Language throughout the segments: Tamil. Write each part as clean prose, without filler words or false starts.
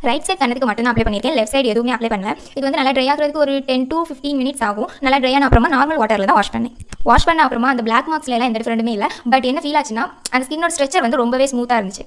ரைட் சைட் கண்ணத்துக்கு மட்டும் தான் அப்ளை பண்ணியிருக்கேன். லெஃப்ட் சைடு எதுவுமே அப்ளை பண்ணல. இது வந்து நல்லா ட்ரை ஆகிறதுக்கு ஒரு 10 to 15 மினிட்ஸ் ஆகும். நல்லா ட்ரை ஆன அப்புறமா நார்மல் வாட்டரில் தான் வாஷ் பண்ணேன். வாஷ் பண்ண அப்புறமா அந்த பிளாக் மார்க்ஸ்ல எல்லாம் எந்த டிஃபரெண்ட்டுமே இல்லை. பட் என்ன ஃபீல் ஆச்சுன்னா அந்த ஸ்கின்னோட ஸ்ட்ரெச்சர் வந்து ரொம்பவே ஸ்மூத்தாக இருந்துச்சு.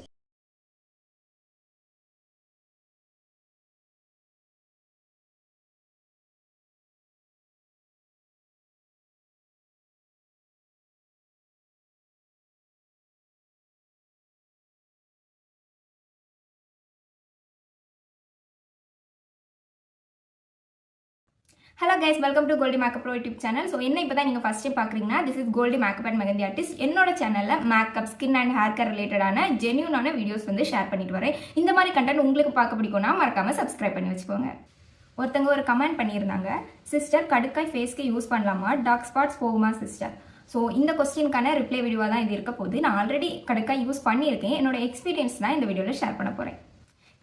Hello guys, welcome to Goldie Makeup Pro YouTube channel. So என்ன இப்பதான் நீங்க ஃபர்ஸ்ட் டைம் பாக்குறீங்கன்னா this is Goldie Makeup and Mehendi Artist. என்னோட சேனல்ல makeup, skin and hair care ரிலேட்டடான ஜென்யூனான வீடியோஸ் வந்து ஷேர் பண்ணிட்டு வரேன். இந்த மாதிரி கண்டென்ட் உங்களுக்கு பார்க்க பிடிக்கும்னா மறக்காம சப்ஸ்கிரைப் பண்ணி வச்சுக்கோங்க. ஒருத்தங்க ஒரு கமெண்ட் பண்ணியிருந்தாங்க, சிஸ்டர் கடுக்காய் ஃபேஸ்க்கு யூஸ் பண்ணலாமா, டார்க் ஸ்பாட்ஸ் போகுமா சிஸ்டர்? ஸோ இந்த கொஸ்டினுக்கான ரிப்ளை வீடியோவாக தான் இது இருக்க போகுது. நான் ஆல்ரெடி கடுக்காய் யூஸ் பண்ணியிருக்கேன். என்னோட எக்ஸ்பீரியன்ஸ் தான் இந்த வீடியோவில் ஷேர் பண்ண போகிறேன்.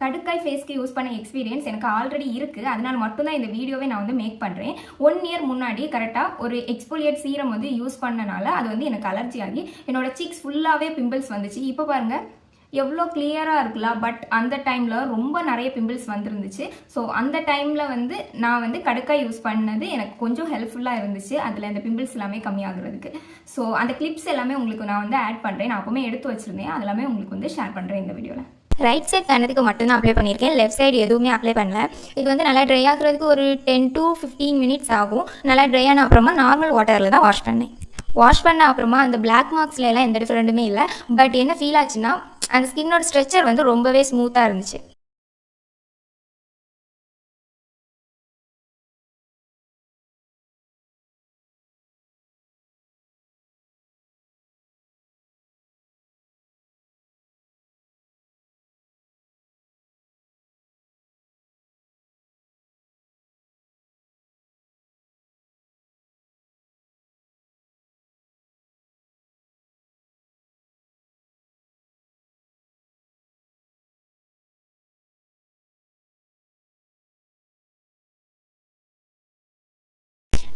கடுக்காய் ஃபேஸ்க்கு யூஸ் பண்ண எக்ஸ்பீரியன்ஸ் எனக்கு ஆல்ரெடி இருக்குது. அதனால் மட்டும்தான் இந்த வீடியோவை நான் வந்து மேக் பண்ணுறேன். 1 இயர் முன்னாடி கரெக்டாக ஒரு எக்ஸ்போலியேட் சீரம் வந்து யூஸ் பண்ணனால அது வந்து எனக்கு அலர்ஜி ஆகி என்னோட சீக்ஸ் ஃபுல்லாகவே பிம்பிள்ஸ் வந்துச்சு. இப்போ பாருங்கள் எவ்வளோ கிளியராக இருக்குல்ல. பட் அந்த டைமில் ரொம்ப நிறைய பிம்பிள்ஸ் வந்துருந்துச்சு. ஸோ அந்த டைமில் வந்து நான் வந்து கடுக்காய் யூஸ் பண்ணது எனக்கு கொஞ்சம் ஹெல்ப்ஃபுல்லாக இருந்துச்சு. அதில் இந்த பிம்பிள்ஸ் எல்லாமே கம்மியாகிறதுக்கு. ஸோ அந்த கிளிப்ஸ் எல்லாமே உங்களுக்கு நான் வந்து ஆட் பண்ணுறேன். நான் அப்போவுமே எடுத்து வச்சுருந்தேன். அது எல்லாமே உங்களுக்கு வந்து ஷேர் பண்ணுறேன் இந்த வீடியோவில். ரைட் சைட் கண்ணத்துக்கு மட்டும் தான் அப்ளை பண்ணியிருக்கேன். லெஃப்ட் சைடு எதுவுமே அப்ளை பண்ணல. இது வந்து நல்லா ட்ரை ஆகிறதுக்கு ஒரு 10 to 15 மினிட்ஸ் ஆகும். நல்லா ட்ரை ஆன அப்புறமா நார்மல் வாட்டரில் தான் வாஷ் பண்ணேன். வாஷ் பண்ண அப்புறமா அந்த பிளாக் மார்க்ஸ்ல எல்லாம் எந்த டிஃபரெண்ட்டுமே இல்லை. பட் என்ன ஃபீல் ஆச்சுன்னா அந்த ஸ்கின்னோட ஸ்ட்ரெச்சர் வந்து ரொம்பவே ஸ்மூத்தாக இருந்துச்சு.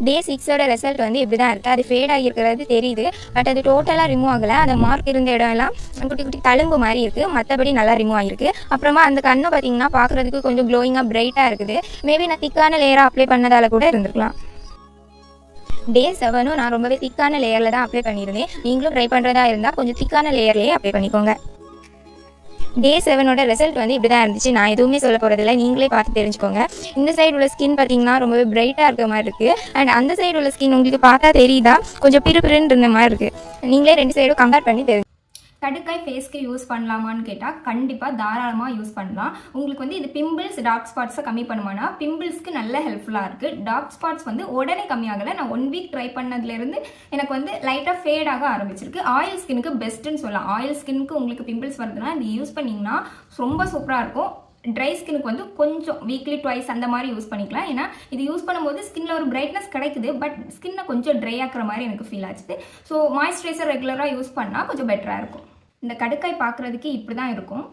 டே 6ஓட ரிசல்ட் வந்து இப்படி தான் இருக்குது. அது ஃபேட் ஆகியிருக்கிறது தெரியுது. பட் அது டோட்டலாக ரிமூவ் ஆகலை. அந்த மார்க் இருந்த இடம் எல்லாம் குட்டி குட்டி தழும்பு மாதிரி இருக்குது. மற்றபடி நல்லா ரிமூவ் ஆகிருக்கு. அப்புறமா அந்த கண்ணு பார்த்தீங்கன்னா பார்க்குறதுக்கு கொஞ்சம் க்ளோயிங்காக பிரைட்டாக இருக்குது. மேபி நான் திக்கான லேயராக அப்ளை பண்ணதால் கூட இருந்திருக்கலாம். டே 7ம் நான் ரொம்பவே திக்கான லேயரில் தான் அப்ளை பண்ணியிருந்தேன். நீங்களும் ட்ரை பண்ணுறதா இருந்தால் கொஞ்சம் திக்கான லேயர்லேயே அப்ளை பண்ணிக்கோங்க. டே 7ஓட ரிசல்ட் வந்து இப்படி தான் இருந்துச்சு. நான் எதுவுமே சொல்ல போகிறதில்ல, நீங்களே பார்த்து தெரிஞ்சுக்கோங்க. இந்த சைடு உள்ள ஸ்கின் பார்த்தீங்கன்னா ரொம்பவே பிரைட்டாக இருக்க மாதிரி இருக்குது. அண்ட் அந்த சைடு உள்ள ஸ்கின் உங்களுக்கு பார்த்தா தெரியுதா, கொஞ்சம் பிறுபிறுன்னு இருந்த மாதிரி இருக்குது. நீங்களே 2 சைடும் கம்பேர் பண்ணி தெரிஞ்சு. கடுக்காய் ஃபேஸ்க்கு யூஸ் பண்ணலாமான்னு கேட்டால் கண்டிப்பாக தாராளமாக யூஸ் பண்ணலாம். உங்களுக்கு வந்து இது பிம்பிள்ஸ், டார்க் ஸ்பாட்ஸை கம்மி பண்ணுமானா பிம்பிள்ஸ்க்கு நல்ல ஹெல்ப்ஃபுல்லாக இருக்குது. டார்க் ஸ்பாட்ஸ் வந்து உடனே கம்மியாகலை. நான் 1 வீக் ட்ரை பண்ணதுலேருந்து எனக்கு வந்து லைட்டாக ஃபேடாக ஆரம்பிச்சிருக்கு. ஆயில் ஸ்கின்னுக்கு பெஸ்ட்டுன்னு சொல்லலாம். ஆயில் ஸ்கின்னுக்கு உங்களுக்கு பிம்பிள்ஸ் வருதுன்னா இது யூஸ் பண்ணிங்கன்னா ரொம்ப சூப்பராக இருக்கும். ட்ரை ஸ்கின்னுக்கு வந்து கொஞ்சம் வீக்லி ட்வைஸ் அந்த மாதிரி யூஸ் பண்ணிக்கலாம். ஏன்னா இது யூஸ் பண்ணும்போது ஸ்கின்ல ஒரு பிரைட்னஸ் கிடைக்குது. பட் ஸ்கின்னை கொஞ்சம் ட்ரை ஆக்குற மாதிரி எனக்கு ஃபீல் ஆச்சு. ஸோ மாய்ஸ்சரைசர் ரெகுலராக யூஸ் பண்ணால் கொஞ்சம் பெட்டராக இருக்கும். இந்த கடுக்காய் பார்க்குறதுக்கு இப்படி தான் இருக்கும்.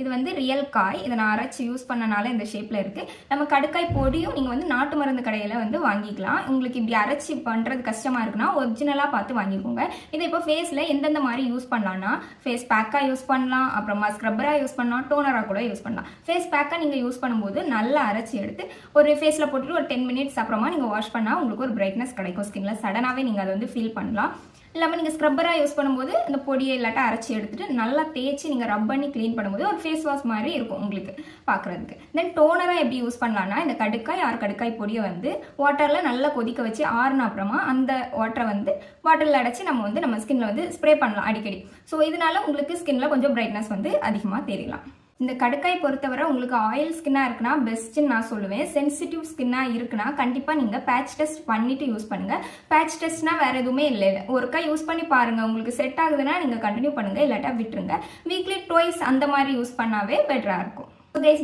இது வந்து ரியல் காய். இதை நான் அரைச்சி யூஸ் பண்ணனால இந்த ஷேப்பில் இருக்குது. நம்ம கடுக்காய் பொடியும் நீங்கள் வந்து நாட்டு மருந்து கடையில் வந்து வாங்கிக்கலாம். உங்களுக்கு இப்படி அரைச்சி பண்ணுறது கஷ்டமாக இருக்குன்னா ஒரிஜினலாக பார்த்து வாங்கிக்கோங்க. இதை இப்போ ஃபேஸில் எந்தெந்த மாதிரி யூஸ் பண்ணலான்னா ஃபேஸ் பேக்காக யூஸ் பண்ணலாம், அப்புறமா ஸ்க்ரப்பராக யூஸ் பண்ணலாம், டோனராக கூட யூஸ் பண்ணலாம். ஃபேஸ் பேக்காக நீங்கள் யூஸ் பண்ணும்போது நல்லா அரைச்சி எடுத்து ஒரு ஃபேஸில் போட்டுட்டு ஒரு 10 மினிட்ஸ் அப்புறமா நீங்கள் வாஷ் பண்ணால் உங்களுக்கு ஒரு பிரைட்னஸ் கிடைக்கும். ஸ்கின்ல சடனாகவே நீங்கள் அதை வந்து ஃபீல் பண்ணலாம். இல்லாமல் நீங்கள் ஸ்க்ரப்பராக யூஸ் பண்ணும்போது இந்த பொடியை இல்லாட்டா அரைச்சி எடுத்துகிட்டு நல்லா தேய்ச்சி நீங்கள் ரப் பண்ணி க்ளீன் பண்ணும்போது ஒரு ஃபேஸ் வாஷ் மாதிரி இருக்கும் உங்களுக்கு பார்க்குறதுக்கு. தென் டோனராக எப்படி யூஸ் பண்ணலான்னா இந்த கடுக்காய் கடுக்காய் பொடியை வந்து வாட்டரில் நல்லா கொதிக்க வச்சு ஆறுன அப்புறமா அந்த வாட்டரை வந்து பாட்டிலில் அடைச்சி நம்ம ஸ்கின்ல வந்து ஸ்ப்ரே பண்ணலாம் அடிக்கடி. ஸோ இதனால உங்களுக்கு ஸ்கின்ல கொஞ்சம் பிரைட்னஸ் வந்து அதிகமாக தெரியலாம். இந்த கடுக்காய் பொறுத்தவரை உங்களுக்கு ஆயில் ஸ்கின்னாக இருக்குன்னா பெஸ்ட்டுன்னு நான் சொல்லுவேன். சென்சிட்டிவ் ஸ்கின்னாக இருக்குன்னா கண்டிப்பாக நீங்கள் பேட்ச் டெஸ்ட் பண்ணிவிட்டு யூஸ் பண்ணுங்கள். பேட்ச் டெஸ்ட்னா வேறு எதுவுமே இல்லை. ஒருக்கா யூஸ் பண்ணி பாருங்கள். உங்களுக்கு செட் ஆகுதுன்னா நீங்கள் கண்டினியூ பண்ணுங்கள், இல்லாட்டா விட்டுருங்க. வீக்லி ட்வைஸ் அந்த மாதிரி யூஸ் பண்ணாவே பெட்டராக இருக்கும்.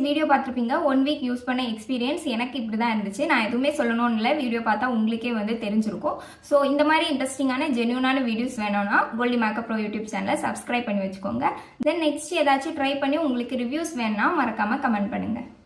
வீடியோ பார்த்துருப்பீங்க. 1 வீக் யூஸ் பண்ண எக்ஸ்பீரியன்ஸ் எனக்கு இப்படி தான் இருந்துச்சு. நான் எதுவுமே சொல்லணும்னு இல்லை, வீடியோ பார்த்தா உங்களுக்கே வந்து தெரிஞ்சிருக்கும். ஸோ இந்த மாதிரி இன்ட்ரெஸ்டிங்கான ஜென்யூனான வீடியோஸ் வேணும்னா கோல்டி மேக்கப் ப்ரோ யூடியூப் சேனலை சப்ஸ்கிரைப் பண்ணி வச்சுக்கோங்க. தென் நெக்ஸ்ட் ஏதாச்சும் ட்ரை பண்ணி உங்களுக்கு ரிவ்யூஸ் வேணும்னா மறக்காமல் கமெண்ட் பண்ணுங்கள்.